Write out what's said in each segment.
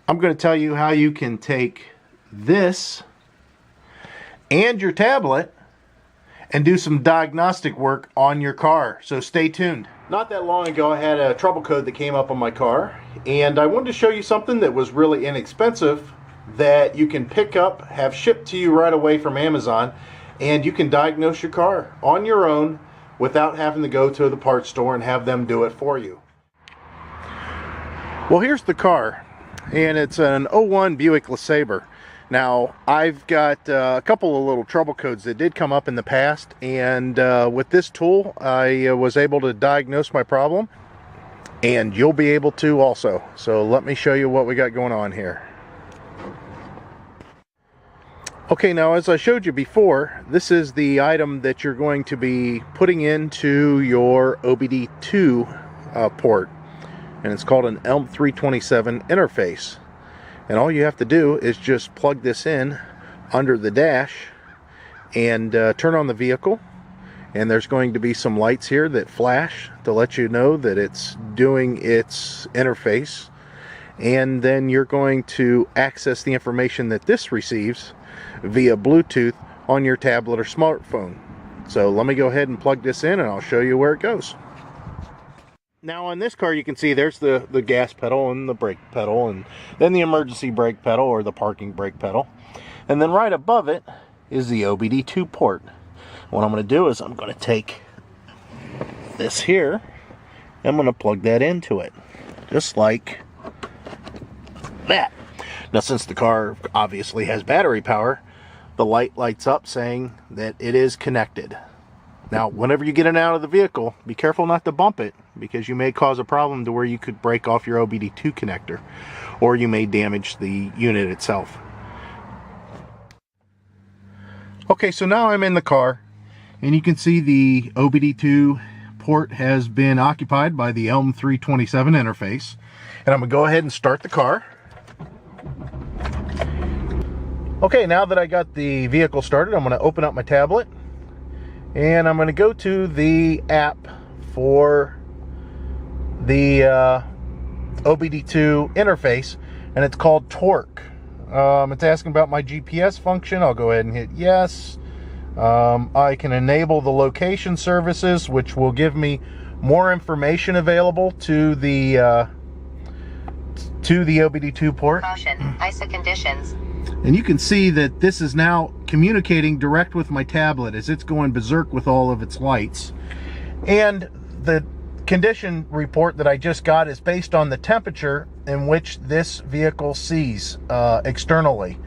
I'm going to tell you how you can take this and your tablet and do some diagnostic work on your car. So stay tuned. Not that long ago, I had a trouble code that came up on my car, and I wanted to show you something that was really inexpensive that you can pick up, have shipped to you right away from Amazon, and you can diagnose your car on your own without having to go to the parts store and have them do it for you. Well, here's the car, and it's an 01 Buick LeSabre. Now, I've got a couple of little trouble codes that did come up in the past, and with this tool, I was able to diagnose my problem, and you'll be able to also. So let me show you what we got going on here. Okay, now as I showed you before, this is the item that you're going to be putting into your OBD2 port, and it's called an ELM 327 interface. And all you have to do is just plug this in under the dash and turn on the vehicle, and there's going to be some lights here that flash to let you know that it's doing its interface, and then you're going to access the information that this receives via Bluetooth on your tablet or smartphone. So let me go ahead and plug this in and I'll show you where it goes. Now on this car, you can see there's the gas pedal and the brake pedal, and then the emergency brake pedal or the parking brake pedal. And then right above it is the OBD2 port. What I'm going to do is I'm going to take this here, I'm going to plug that into it, just like that. Now, since the car obviously has battery power, the light lights up saying that it is connected. Now, whenever you get it out of the vehicle, be careful not to bump it, because you may cause a problem to where you could break off your OBD2 connector, or you may damage the unit itself. Okay, so now I'm in the car, and you can see the OBD2 port has been occupied by the ELM 327 interface. And I'm going to go ahead and start the car. Okay, now that I got the vehicle started, I'm going to open up my tablet, and I'm going to go to the app for the OBD2 interface, and it's called Torque. It's asking about my GPS function. I'll go ahead and hit yes. I can enable the location services, which will give me more information available to the OBD2 port. Caution, ISA conditions. And you can see that this is now communicating direct with my tablet as it's going berserk with all of its lights. And the condition report that I just got is based on the temperature in which this vehicle sees externally.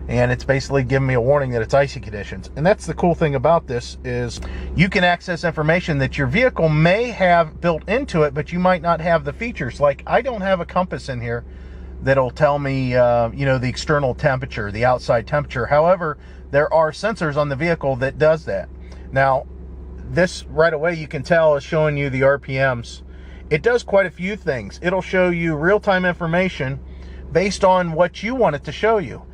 And it's basically giving me a warning that it's icy conditions. And that's the cool thing about this, is you can access information that your vehicle may have built into it, but you might not have the features. Like, I don't have a compass in here that'll tell me, you know, the external temperature, the outside temperature. However, there are sensors on the vehicle that does that. Now, this right away you can tell is showing you the RPMs. It does quite a few things. It'll show you real-time information based on what you want it to show you.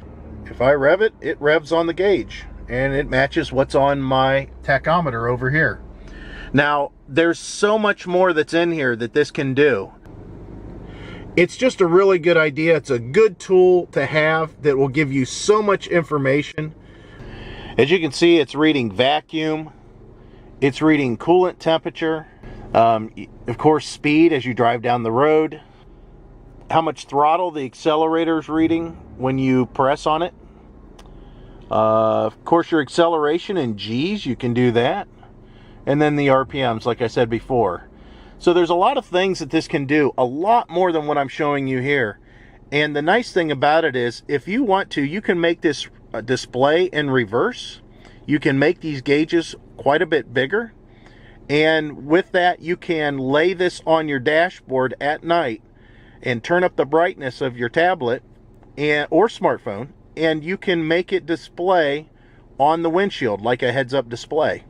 If I rev it, it revs on the gauge, and it matches what's on my tachometer over here. Now, there's so much more that's in here that this can do. It's just a really good idea. It's a good tool to have that will give you so much information. As you can see, it's reading vacuum, it's reading coolant temperature, of course speed as you drive down the road, how much throttle the accelerator is reading when you press on it. Of course, your acceleration in G's, you can do that. And then the RPMs, like I said before. So there's a lot of things that this can do, a lot more than what I'm showing you here. And the nice thing about it is, if you want to, you can make this display in reverse. You can make these gauges quite a bit bigger. And with that, you can lay this on your dashboard at night and turn up the brightness of your tablet or smartphone, and you can make it display on the windshield like a heads-up display.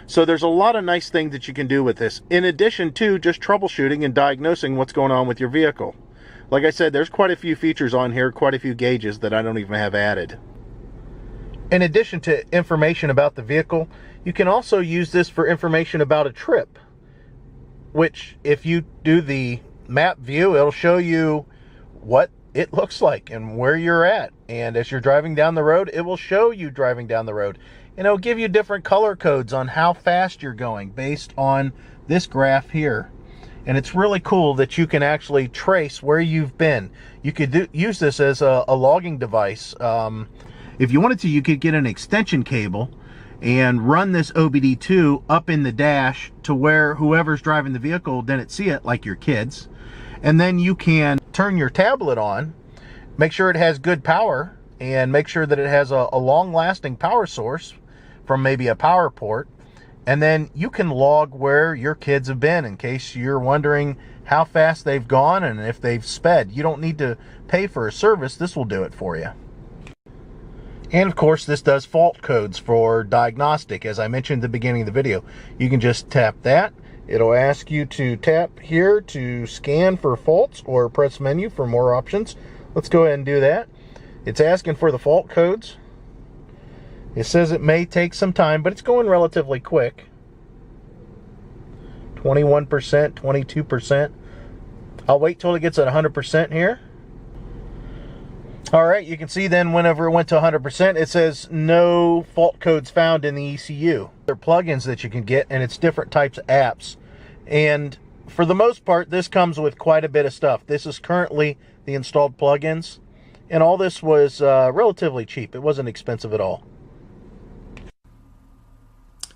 So there's a lot of nice things that you can do with this, in addition to just troubleshooting and diagnosing what's going on with your vehicle. Like I said, there's quite a few features on here, quite a few gauges that I don't even have added. In addition to information about the vehicle, you can also use this for information about a trip, which if you do the map view, it'll show you what it looks like and where you're at. And as you're driving down the road, it will show you driving down the road. And it'll give you different color codes on how fast you're going based on this graph here. And it's really cool that you can actually trace where you've been. You could use this as a logging device. If you wanted to, you could get an extension cable and run this OBD2 up in the dash to where whoever's driving the vehicle didn't see it, like your kids. And then you can turn your tablet on, make sure it has good power, and make sure that it has a long-lasting power source from maybe a power port. And then you can log where your kids have been in case you're wondering how fast they've gone and if they've sped. You don't need to pay for a service. This will do it for you. And of course, this does fault codes for diagnostic. As I mentioned at the beginning of the video, you can just tap that. It'll ask you to tap here to scan for faults or press menu for more options. Let's go ahead and do that. It's asking for the fault codes. It says it may take some time, but it's going relatively quick. 21%, 22%. I'll wait till it gets at 100% here. All right, you can see then whenever it went to 100%, it says no fault codes found in the ECU. There are plugins that you can get, and it's different types of apps. And for the most part, this comes with quite a bit of stuff. This is currently the installed plugins, and all this was relatively cheap. It wasn't expensive at all.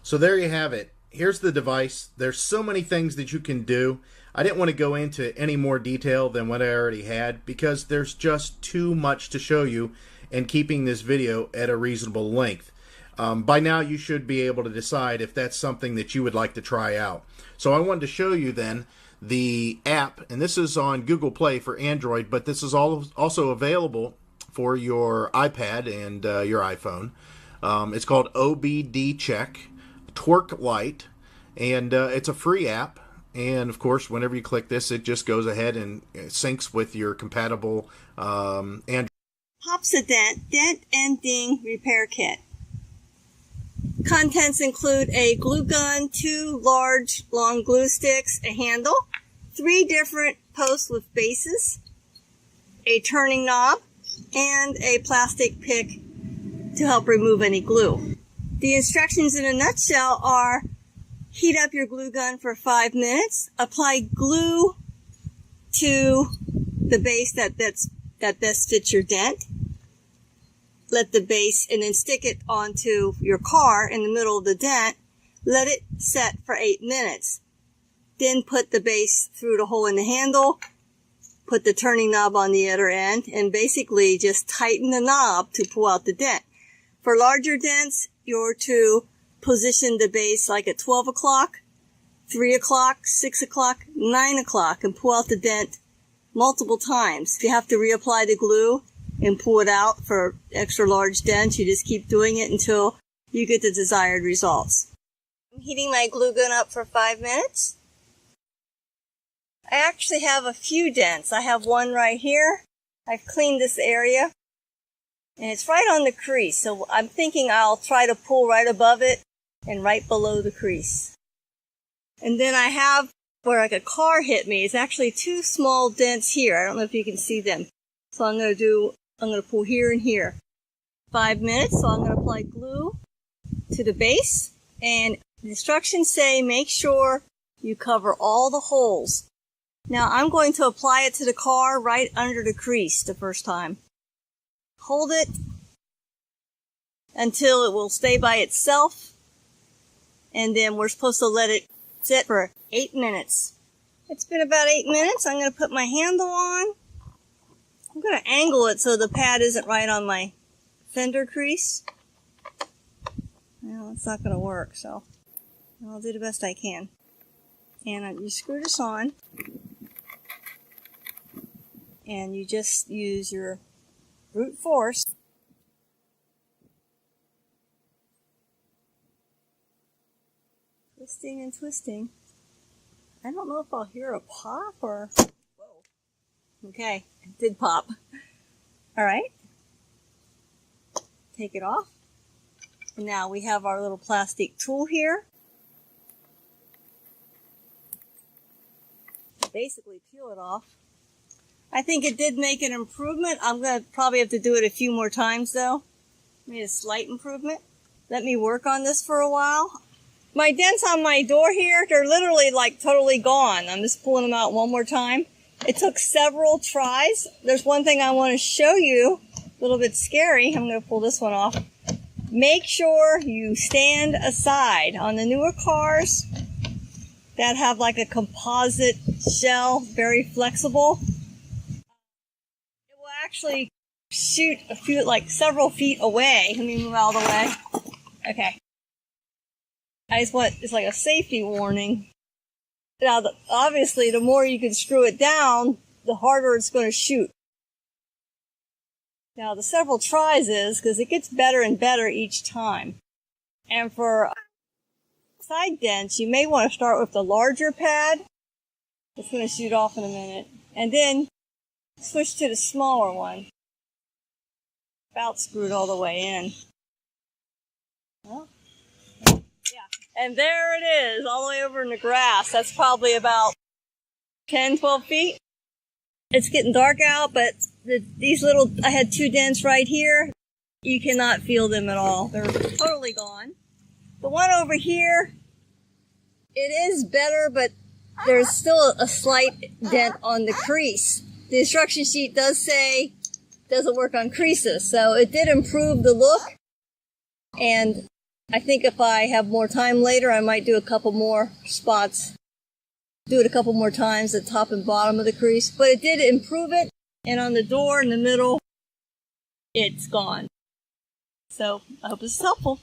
So there you have it. Here's the device. There's so many things that you can do. I didn't want to go into any more detail than what I already had because there's just too much to show you, and keeping this video at a reasonable length. By now you should be able to decide if that's something that you would like to try out. So I wanted to show you then the app, and this is on Google Play for Android, but this is also available for your iPad and your iPhone. It's called OBD Check Torque Lite, and it's a free app. And of course, whenever you click this, it just goes ahead and syncs with your compatible Android. Popsadent Dent and Ding Repair Kit. Contents include a glue gun, 2 large long glue sticks, a handle, 3 different posts with bases, a turning knob, and a plastic pick to help remove any glue. The instructions in a nutshell are: heat up your glue gun for 5 minutes, apply glue to the base that best fits your dent, let the base, and then stick it onto your car in the middle of the dent, let it set for 8 minutes. Then put the base through the hole in the handle, put the turning knob on the other end, and basically just tighten the knob to pull out the dent. For larger dents, you're to position the base like at 12 o'clock, 3 o'clock, 6 o'clock, 9 o'clock, and pull out the dent multiple times. If you have to reapply the glue and pull it out for extra large dents, you just keep doing it until you get the desired results. I'm heating my glue gun up for 5 minutes. I actually have a few dents. I have one right here. I've cleaned this area, and it's right on the crease, so I'm thinking I'll try to pull right above it and right below the crease. And then I have where like a car hit me. It's actually 2 small dents here. I don't know if you can see them. So I'm going to pull here and here. 5 minutes, so I'm going to apply glue to the base. And the instructions say make sure you cover all the holes. Now I'm going to apply it to the car right under the crease the first time. Hold it until it will stay by itself, and then we're supposed to let it sit for 8 minutes. It's been about 8 minutes. I'm going to put my handle on. I'm going to angle it so the pad isn't right on my fender crease. Well, it's not going to work, so I'll do the best I can. And you screw this on, and you just use your brute force twisting and twisting. I don't know if I'll hear a pop or... Whoa. Okay, it did pop. Alright. Take it off. And now we have our little plastic tool here. Basically peel it off. I think it did make an improvement. I'm going to probably have to do it a few more times though. Made a slight improvement. Let me work on this for a while. My dents on my door here, they're literally like totally gone. I'm just pulling them out one more time. It took several tries. There's one thing I want to show you, a little bit scary. I'm going to pull this one off. Make sure you stand aside on the newer cars that have like a composite shell, very flexible. It will actually shoot a few, like several feet away. Let me move out of the way. Okay. It's like a safety warning. Now, obviously, the more you can screw it down, the harder it's going to shoot. Now, the several tries is because it gets better and better each time. And for side dents, you may want to start with the larger pad. It's going to shoot off in a minute. And then switch to the smaller one. About screwed all the way in. Well, and there it is, all the way over in the grass. That's probably about 10, 12 feet. It's getting dark out, but I had 2 dents right here. You cannot feel them at all. They're totally gone. The one over here, it is better, but there's still a slight dent on the crease. The instruction sheet does say it doesn't work on creases, so it did improve the look. And I think if I have more time later, I might do a couple more spots. Do it a couple more times at top and bottom of the crease. But it did improve it. And on the door in the middle, it's gone. So I hope this is helpful.